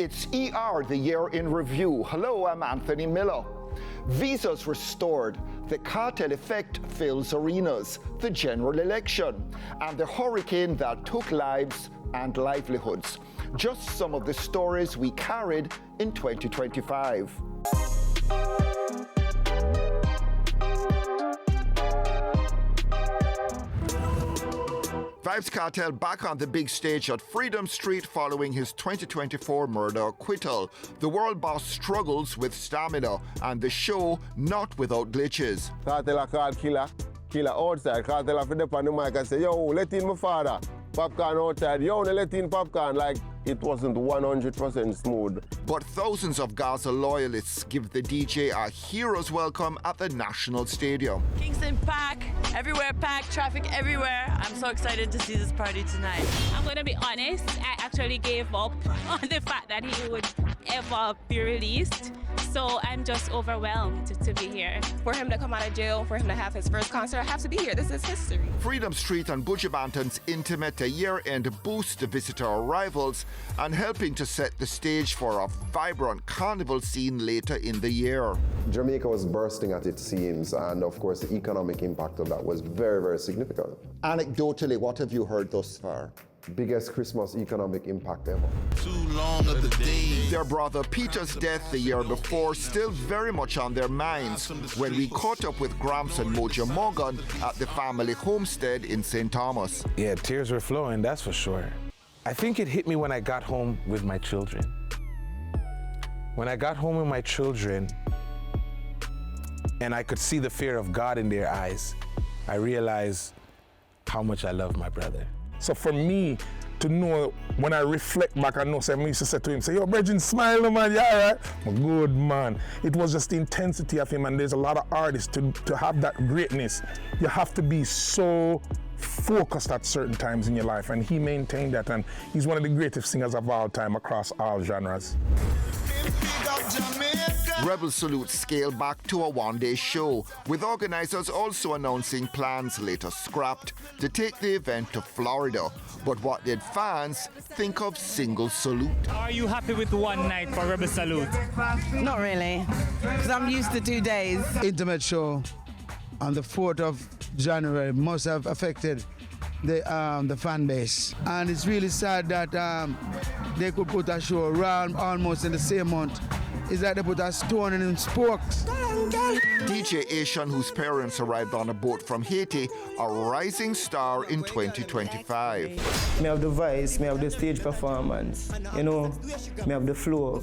It's ER, the year in review. Hello, I'm Anthony Miller. Visas restored, the cartel effect fills arenas, the general election, and the hurricane that took lives and livelihoods. Just some of the stories we carried in 2025. Vybz Kartel back on the big stage at Freedom Street following his 2024 murder acquittal. The world boss struggles with stamina and the show not without glitches. Kartel called killer outside. Kartel have to dip on the mic and say, yo, let in my father. Popcorn outside, yo, let in popcorn. Like, it wasn't 100% smooth. But thousands of Gaza loyalists give the DJ a hero's welcome at the National Stadium. Kingston packed, everywhere packed, traffic everywhere. I'm so excited to see this party tonight. I'm going to be honest, I actually gave up on the fact that he would ever be released. So I'm just overwhelmed to be here. For him to come out of jail, for him to have his first concert, I have to be here. This is history. Freedom Street and Bujabanton's intimate year-end boost visitor arrivals and helping to set the stage for a vibrant carnival scene later in the year. Jamaica was bursting at its seams, and of course the economic impact of that was very, very significant. Anecdotally, what have you heard thus far? Biggest Christmas economic impact ever. Too long of the day. Their brother Peter's death the year before still very much on their minds when we caught up with Gramps and Mojo Morgan at the family homestead in St. Thomas. Yeah, tears were flowing, that's for sure. I think it hit me when I got home with my children. When I got home with my children and I could see the fear of God in their eyes, I realized how much I love my brother. So for me to know, when I reflect back, I know, so I used to say to him, say, yo, Bridget, smile, no, man, yeah, all right? I'm a good man. It was just the intensity of him, and there's a lot of artists to have that greatness. You have to be so focused at certain times in your life, and he maintained that, and he's one of the greatest singers of all time across all genres. Rebel Salute scaled back to a one-day show, with organizers also announcing plans later scrapped to take the event to Florida. But what did fans think of Single Salute? Are you happy with one night for Rebel Salute? Not really, because I'm used to 2 days. Intimate show on the 4th of January must have affected the fan base. And it's really sad that they could put a show around almost in the same month. It's like they put a stone in spokes. DJ Asian, whose parents arrived on a boat from Haiti, a rising star in 2025. Me have the voice, me have the stage performance, you know, me have the flow.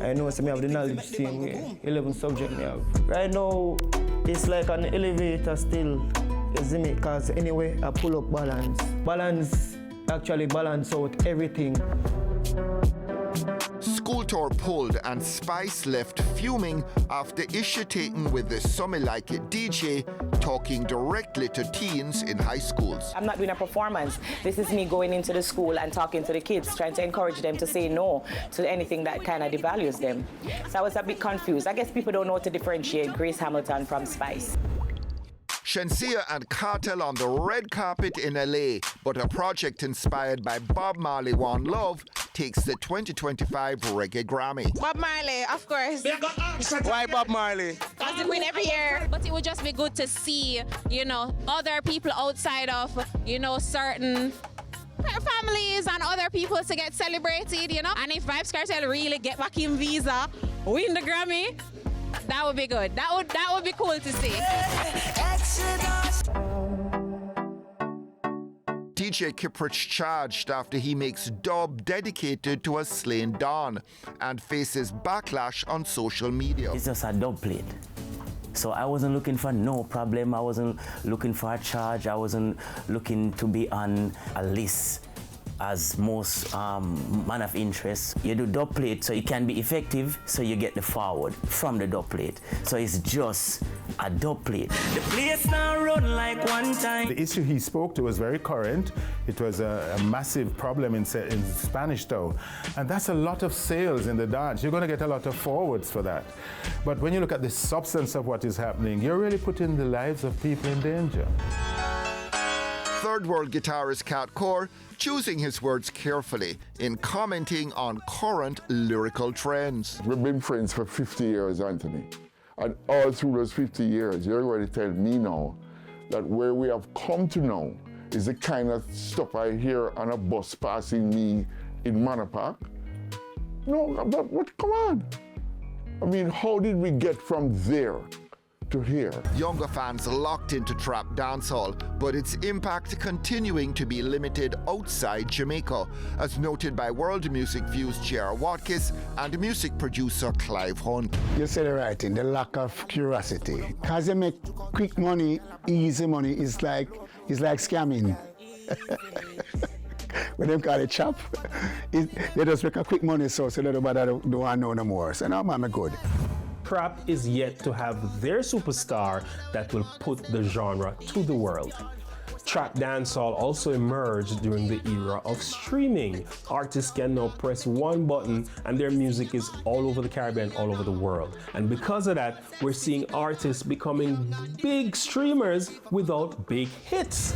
I know, so me have the knowledge team, 11 subjects me have. Right now, it's like an elevator still, isn't it? Because anyway, I pull up balance. Balance actually balance out everything. School tour pulled and Spice left fuming after issue taken with the Some Like It DJ talking directly to teens in high schools. I'm not doing a performance. This is me going into the school and talking to the kids, trying to encourage them to say no to anything that kind of devalues them. So I was a bit confused. I guess people don't know how to differentiate Grace Hamilton from Spice. Shenseea and Kartel on the red carpet in LA, but a project inspired by Bob Marley One Love takes the 2025 Reggae Grammy. Bob Marley, of course. Why Bob Marley? Because they win every year. But it would just be good to see, you know, other people outside of, you know, certain families and other people to get celebrated, you know. And if Vybz Kartel really get back in visa, win the Grammy, that would be good. That would be cool to see. DJ Kiprich charged after he makes dub dedicated to a slain Don and faces backlash on social media. It's just a dub plate. So I wasn't looking for no problem. I wasn't looking for a charge. I wasn't looking to be on a list as most man of interest. You do dub plate so it can be effective, so you get the forward from the dub plate. So it's just a dub plate. The place now run like one time. The issue he spoke to was very current. It was a massive problem in Spanish Town. And that's a lot of sales in the dance. You're going to get a lot of forwards for that. But when you look at the substance of what is happening, you're really putting the lives of people in danger. Third world guitarist Cat Core choosing his words carefully in commenting on current lyrical trends. We've been friends for 50 years, Anthony. And all through those 50 years, you're going to tell me now that where we have come to now is the kind of stuff I hear on a bus passing me in Manor Park. No, but what, come on. I mean, how did we get from there to here? Younger fans locked into trap dancehall, but its impact continuing to be limited outside Jamaica, as noted by World Music View's J.R. Watkins and music producer Clive Hunt. You said it right, in the lack of curiosity. Because they make quick money, easy money, is like scamming. When they call it chop, they just make a quick money source so nobody don't want to know no more. So now I'm good. Trap is yet to have their superstar that will put the genre to the world. Trap dancehall also emerged during the era of streaming. Artists can now press one button and their music is all over the Caribbean, all over the world. And because of that, we're seeing artists becoming big streamers without big hits.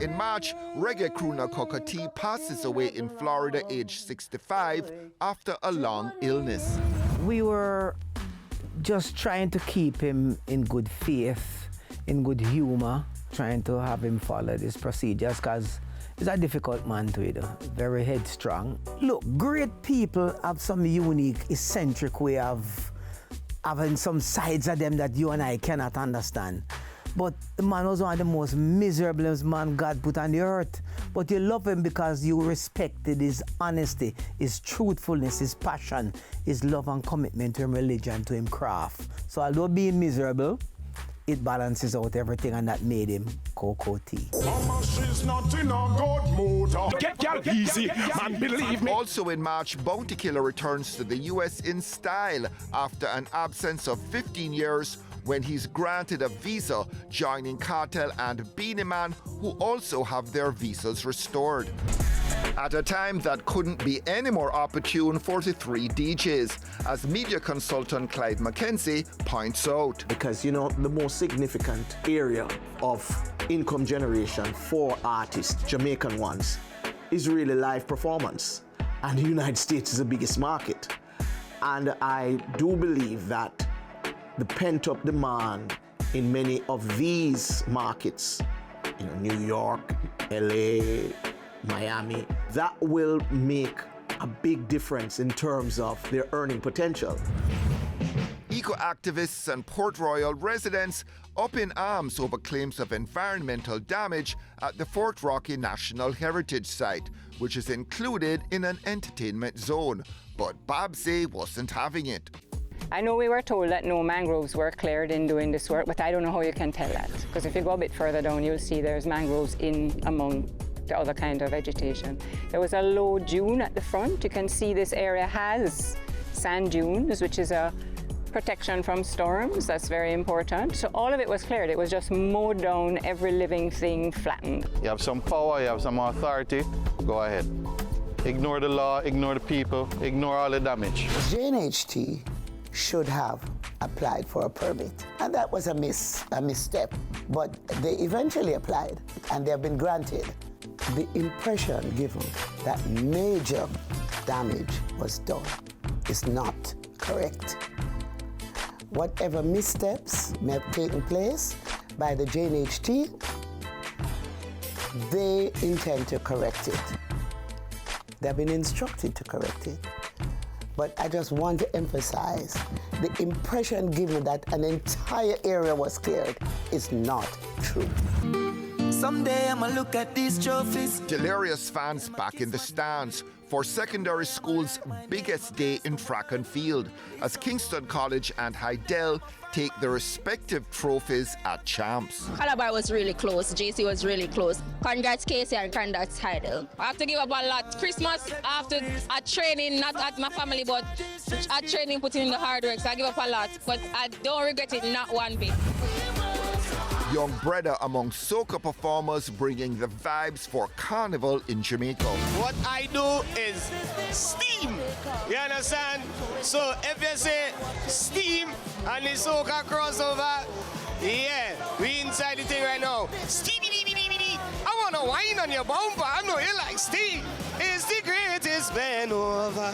In March, reggae crooner Cocoa T passes away in Florida, aged 65, after a long illness. We were just trying to keep him in good faith, in good humor, trying to have him follow these procedures, because he's a difficult man to do, very headstrong. Look, great people have some unique, eccentric way of having some sides of them that you and I cannot understand. But the man was one of the most miserable man God put on the earth. But you love him because you respected his honesty, his truthfulness, his passion, his love and commitment to him religion, to him craft. So although being miserable, it balances out everything, and that made him Cocoa T. Mama, she's not in a good mood. Get y'all easy, man, believe me. Also in March, Bounty Killer returns to the US in style after an absence of 15 years when he's granted a visa, joining Cartel and Beanie Man, who also have their visas restored. At a time that couldn't be any more opportune for the three DJs, as media consultant Clyde McKenzie points out. Because, you know, the most significant area of income generation for artists, Jamaican ones, is really live performance. And the United States is the biggest market. And I do believe that the pent-up demand in many of these markets, you know, New York, LA, Miami, that will make a big difference in terms of their earning potential. Eco-activists and Port Royal residents up in arms over claims of environmental damage at the Fort Rocky National Heritage Site, which is included in an entertainment zone. But Babsy wasn't having it. I know we were told that no mangroves were cleared in doing this work, but I don't know how you can tell that. Because if you go a bit further down, you'll see there's mangroves in among the other kind of vegetation. There was a low dune at the front. You can see this area has sand dunes, which is a protection from storms. That's very important. So all of it was cleared. It was just mowed down, every living thing flattened. You have some power, you have some authority, go ahead. Ignore the law, ignore the people, ignore all the damage. JNHT should have applied for a permit, and that was a misstep, but they eventually applied and they have been granted. The impression given that major damage was done is not correct. Whatever missteps may have taken place by the JNHT, they intend to correct it. They've been instructed to correct it. But I just want to emphasize the impression given that an entire area was cleared is not true. Someday I'ma look at these trophies. Delirious fans back in the stands for secondary school's biggest day in track and field, as Kingston College and Hydel take their respective trophies at champs. Calabar was really close, JC was really close. Congrats Casey and congrats Hydel. I have to give up a lot. Christmas after a training, not at my family, but at training, putting in the hard work, so I give up a lot. But I don't regret it, not one bit. Young brother among soca performers bringing the vibes for carnival in Jamaica. What I do is steam, you understand? So if you say steam and the soca crossover, yeah, we inside the thing right now. Steamy, I want wanna whine on your bumper. I know you like Steve. Is the greatest man over.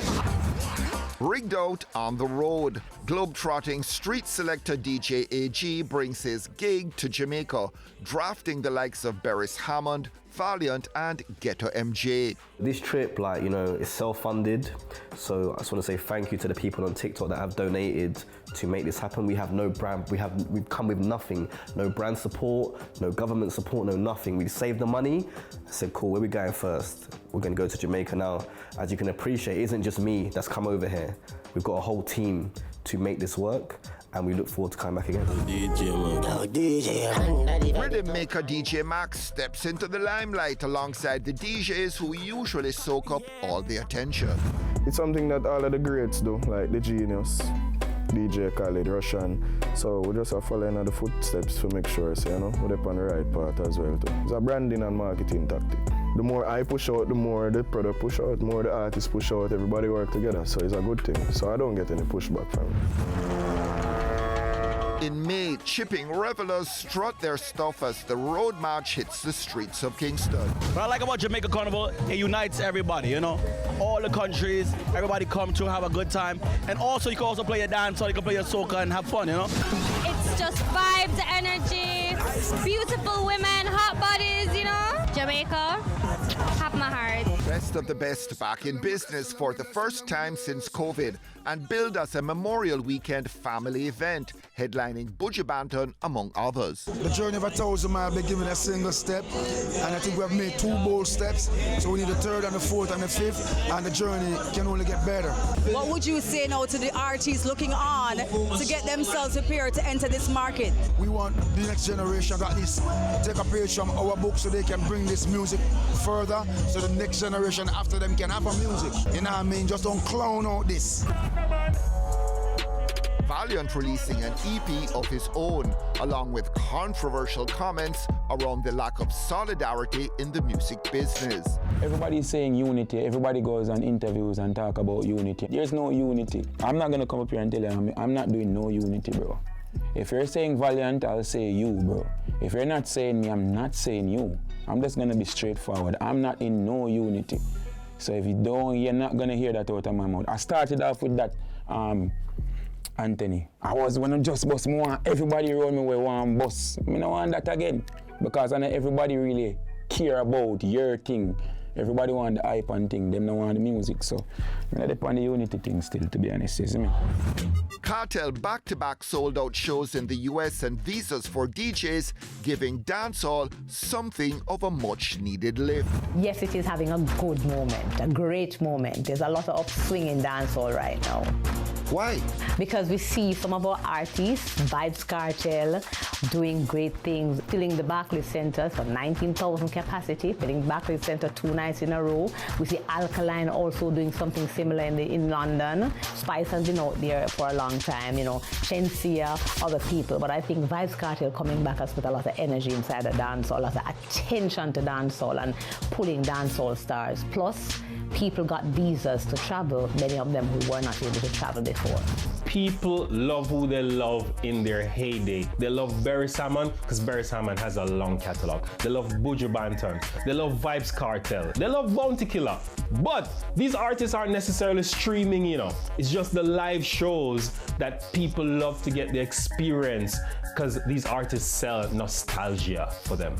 Rigged out on the road, globe-trotting street selector DJ AG brings his gig to Jamaica, drafting the likes of Beres Hammond, Valiant and Ghetto MJ. This trip, like, you know, is self-funded, so I just want to say thank you to the people on TikTok that have donated to make this happen. We have no brand, we've come with nothing, no brand support, no government support, no nothing. We saved the money. I said, cool, where are we going first? We're going to go to Jamaica now. As you can appreciate, it isn't just me that's come over here. We've got a whole team to make this work, and we look forward to coming back again. Rhythm maker DJ Max steps into the limelight alongside the DJs who usually soak up all the attention. It's something that all of the greats do, like the Genius, DJ Khaled, Russian. So we just are following the footsteps to make sure, so, you know, we're up on the right path as well too. It's a branding and marketing tactic. The more I push out, the more the product push out, the more the artists push out, everybody work together, so it's a good thing. So I don't get any pushback from it. In May, chipping revelers strut their stuff as the road march hits the streets of Kingston. What I like about Jamaica Carnival, it unites everybody, you know. All the countries, everybody come to have a good time. And also you can also play your dance, or you can play your soca and have fun, you know. It's just vibes, energy, beautiful women, hot bodies, you know. Jamaica, have my heart. Best of the best back in business for the first time since COVID and billed as a Memorial Weekend family event, headlining Buju Banton among others. The journey of 1,000 miles, we're giving a single step, and I think we have made 2 bold steps, so we need the 3rd and the 4th and the 5th, and the journey can only get better. What would you say now to the artists looking on to get themselves prepared to enter this market? We want the next generation to at least take a page from our book so they can bring this music further, so the next generation after them can have a music. You know what I mean? Just don't clown out this. Valiant releasing an EP of his own, along with controversial comments around the lack of solidarity in the music business. Everybody's saying unity. Everybody goes on interviews and talk about unity. There's no unity. I'm not gonna come up here and tell you I'm not doing no unity, bro. If you're saying Valiant, I'll say you, bro. If you're not saying me, I'm not saying you. I'm just gonna be straightforward. I'm not in no unity. So if you don't, you're not gonna hear that out of my mouth. I started off with that, Anthony. I was when I just bust more. Everybody around me were one bus. I don't want that again. Because I know everybody really care about your thing. Everybody want the hype and thing. Them don't want the music. So I depend on the unity thing still, to be honest. You see me? Cartel back-to-back sold-out shows in the US and visas for DJs, giving dancehall something of a much-needed lift. Yes, it is having a good moment, a great moment. There's a lot of upswing in dancehall right now. Why? Because we see some of our artists, Vibes Cartel, doing great things, filling the Barclays Center for 19,000 capacity, filling Barclays Center 2 nights in a row. We see Alkaline also doing something similar in London. Spice has been out there for a long time, you know, Shensia, other people. But I think Vibes Cartel coming back has put a lot of energy inside the dancehall, a lot of attention to dancehall and pulling dancehall stars. Plus, people got visas to travel, many of them who were not able to travel before. People love who they love in their heyday. They love Beres Hammond because Beres Hammond has a long catalog. They love Buju Banton. They love Vibes Cartel. They love Bounty Killer. But these artists aren't necessarily streaming, you know. It's just the live shows that people love to get the experience because these artists sell nostalgia for them.